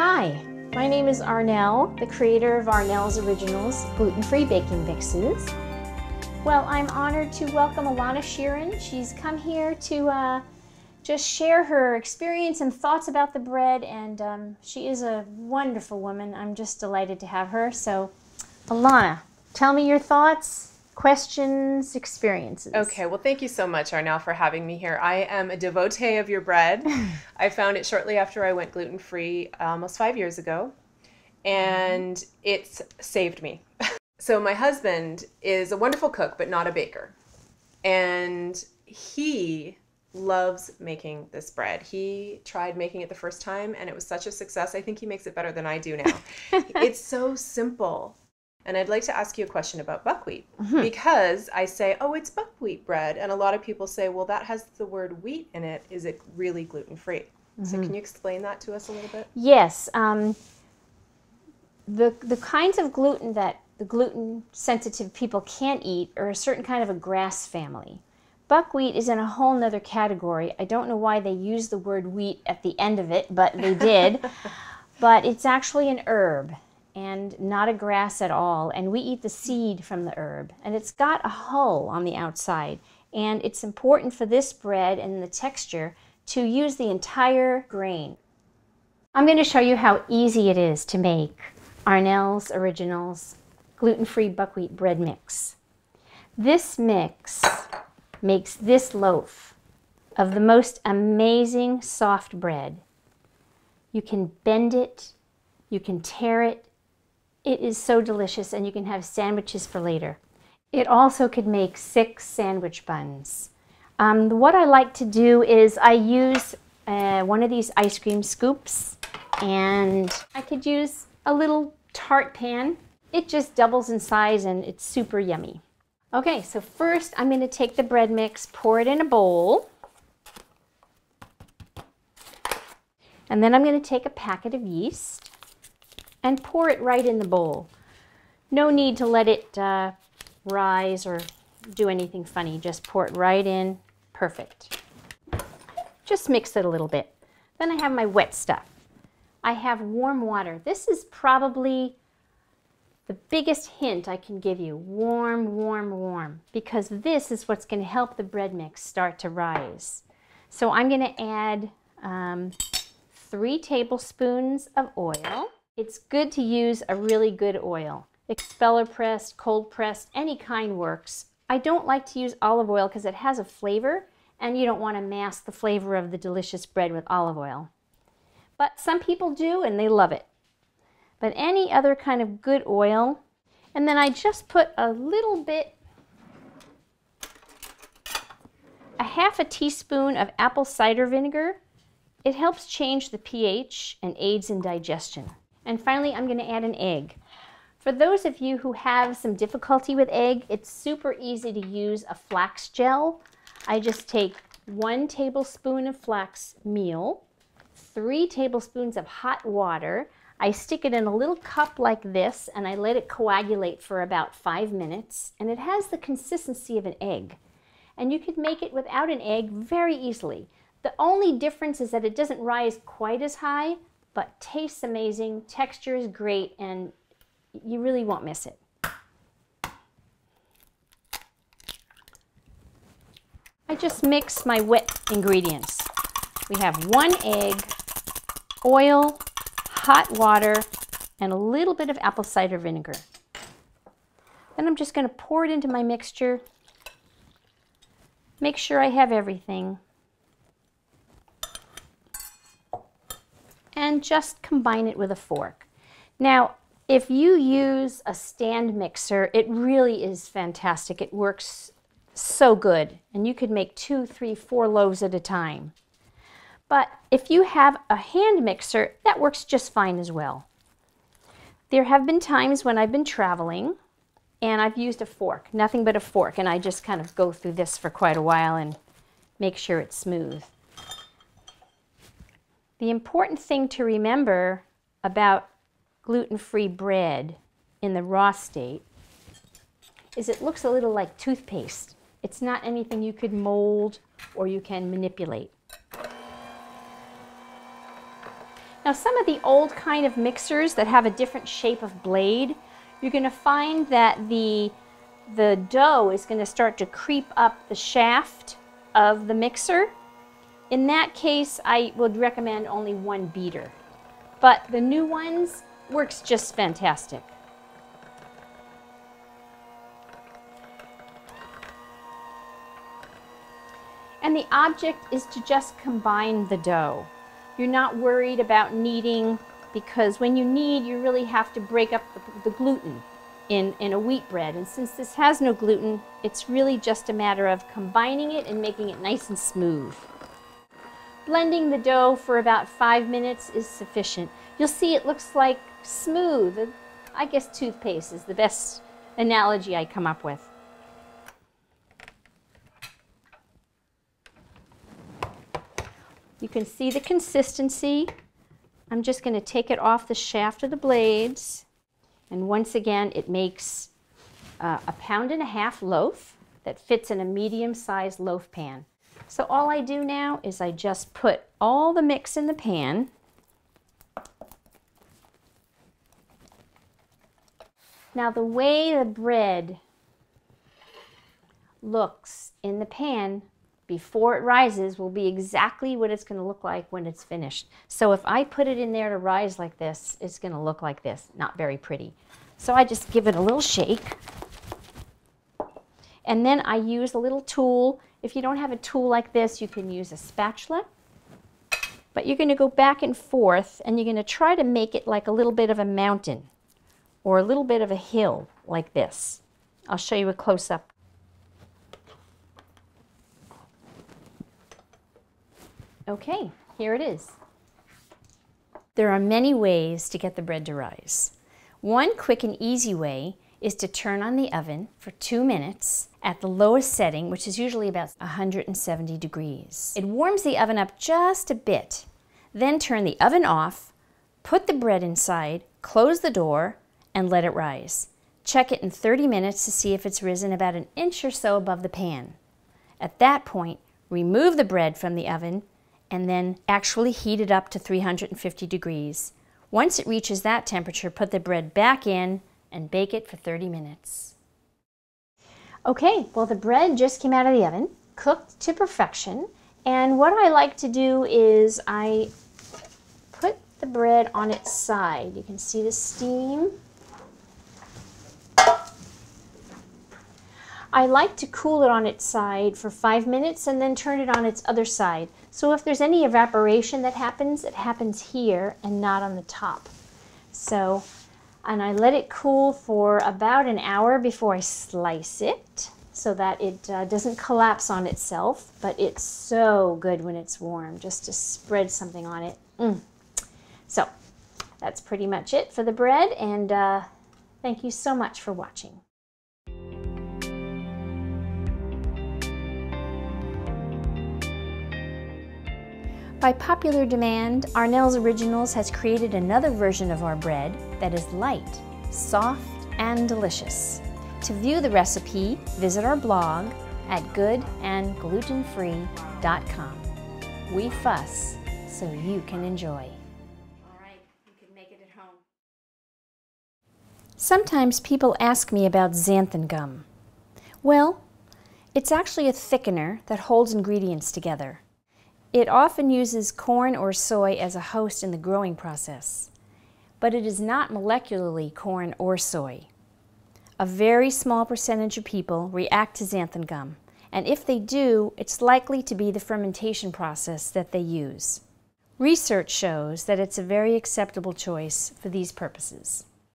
Hi, my name is Arnel, the creator of Arnel's Originals gluten-free baking mixes. Well, I'm honored to welcome Alana Sheeran. She's come here to just share her experience and thoughts about the bread, and she is a wonderful woman. I'm just delighted to have her. So, Alana, tell me your thoughts, questions, experiences. Okay, well, thank you so much, Arnel, for having me here. I am a devotee of your bread. I found it shortly after I went gluten-free almost 5 years ago, and it's saved me. So my husband is a wonderful cook, but not a baker, and he loves making this bread. He tried making it the first time, and it was such a success. I think he makes it better than I do now. It's so simple. And I'd like to ask you a question about buckwheat, because I say, oh, it's buckwheat bread. And a lot of people say, well, that has the word wheat in it. Is it really gluten-free? So can you explain that to us a little bit? Yes. The kinds of gluten that the gluten-sensitive people can't eat are a certain kind of a grass family. Buckwheat is in a whole nother category. I don't know why they used the word wheat at the end of it, but they did. But it's actually an herb and not a grass at all, and we eat the seed from the herb, and it's got a hull on the outside, and it's important for this bread and the texture to use the entire grain. I'm going to show you how easy it is to make Arnel's Originals gluten-free buckwheat bread mix. This mix makes this loaf of the most amazing soft bread. You can bend it, you can tear it. It is so delicious, and you can have sandwiches for later. It also could make 6 sandwich buns. What I like to do is I use one of these ice cream scoops, and I could use a little tart pan. It just doubles in size, and it's super yummy. Okay, so first I'm going to take the bread mix, pour it in a bowl, and then I'm going to take a packet of yeast and pour it right in the bowl. No need to let it rise or do anything funny. Just pour it right in. Perfect. Just mix it a little bit. Then I have my wet stuff. I have warm water. This is probably the biggest hint I can give you. Warm, warm, warm. Because this is what's going to help the bread mix start to rise. So I'm going to add 3 tablespoons of oil. It's good to use a really good oil. Expeller pressed, cold pressed, any kind works. I don't like to use olive oil because it has a flavor, and you don't want to mask the flavor of the delicious bread with olive oil. But some people do, and they love it. But any other kind of good oil. And then I just put a little bit, a half a teaspoon of apple cider vinegar. It helps change the pH and aids in digestion. And finally, I'm going to add an egg. For those of you who have some difficulty with egg, it's super easy to use a flax gel. I just take 1 tablespoon of flax meal, 3 tablespoons of hot water. I stick it in a little cup like this, and I let it coagulate for about 5 minutes, and it has the consistency of an egg. And you could make it without an egg very easily. The only difference is that it doesn't rise quite as high, but tastes amazing, texture is great, and you really won't miss it. I just mix my wet ingredients. We have 1 egg, oil, hot water, and a little bit of apple cider vinegar. Then I'm just going to pour it into my mixture. Make sure I have everything. And just combine it with a fork. Now, if you use a stand mixer, it really is fantastic. It works so good, and you could make 2, 3, 4 loaves at a time. But if you have a hand mixer, that works just fine as well. There have been times when I've been traveling, and I've used a fork, nothing but a fork, and I just kind of go through this for quite a while and make sure it's smooth. The important thing to remember about gluten-free bread in the raw state is it looks a little like toothpaste. It's not anything you could mold or you can manipulate. Now Now some of the old kind of mixers that have a different shape of blade, you're going to find that the dough is going to start to creep up the shaft of the mixer. In that case, I would recommend only one beater. But the new ones works just fantastic. And the object is to just combine the dough. You're not worried about kneading, because when you knead, you really have to break up the gluten in a wheat bread. And since this has no gluten, it's really just a matter of combining it and making it nice and smooth. Blending the dough for about 5 minutes is sufficient. You'll see it looks like smooth. I guess toothpaste is the best analogy I come up with. You can see the consistency. I'm just going to take it off the shaft of the blades. And once again, it makes a 1.5 pound loaf that fits in a medium-sized loaf pan. So all I do now is I just put all the mix in the pan. Now the way the bread looks in the pan before it rises will be exactly what it's going to look like when it's finished. So if I put it in there to rise like this, it's going to look like this, not very pretty. So I just give it a little shake. And then I use a little tool. If you don't have a tool like this, you can use a spatula. But you're going to go back and forth, and you're going to try to make it like a little bit of a mountain or a little bit of a hill like this. I'll show you a close-up. Okay, here it is. There are many ways to get the bread to rise. One quick and easy way is to turn on the oven for 2 minutes at the lowest setting, which is usually about 170 degrees. It warms the oven up just a bit. Then turn the oven off, put the bread inside, close the door, and let it rise. Check it in 30 minutes to see if it's risen about 1 inch or so above the pan. At that point, remove the bread from the oven and then actually heat it up to 350 degrees. Once it reaches that temperature, put the bread back in and bake it for 30 minutes. Okay, well the bread just came out of the oven, cooked to perfection, and what I like to do is I put the bread on its side. You can see the steam. I like to cool it on its side for 5 minutes and then turn it on its other side. So if there's any evaporation that happens, it happens here and not on the top. So, and I let it cool for about an hour before I slice it so that it doesn't collapse on itself, but it's so good when it's warm, just to spread something on it. So that's pretty much it for the bread, and thank you so much for watching. By popular demand, Arnels Originals has created another version of our bread that is light, soft, and delicious. To view the recipe, visit our blog at goodandglutenfree.com. We fuss so you can enjoy. All right, you can make it at home. Sometimes people ask me about xanthan gum. Well, it's actually a thickener that holds ingredients together. It often uses corn or soy as a host in the growing process, but it is not molecularly corn or soy. A very small percentage of people react to xanthan gum, and if they do, it's likely to be the fermentation process that they use. Research shows that it's a very acceptable choice for these purposes.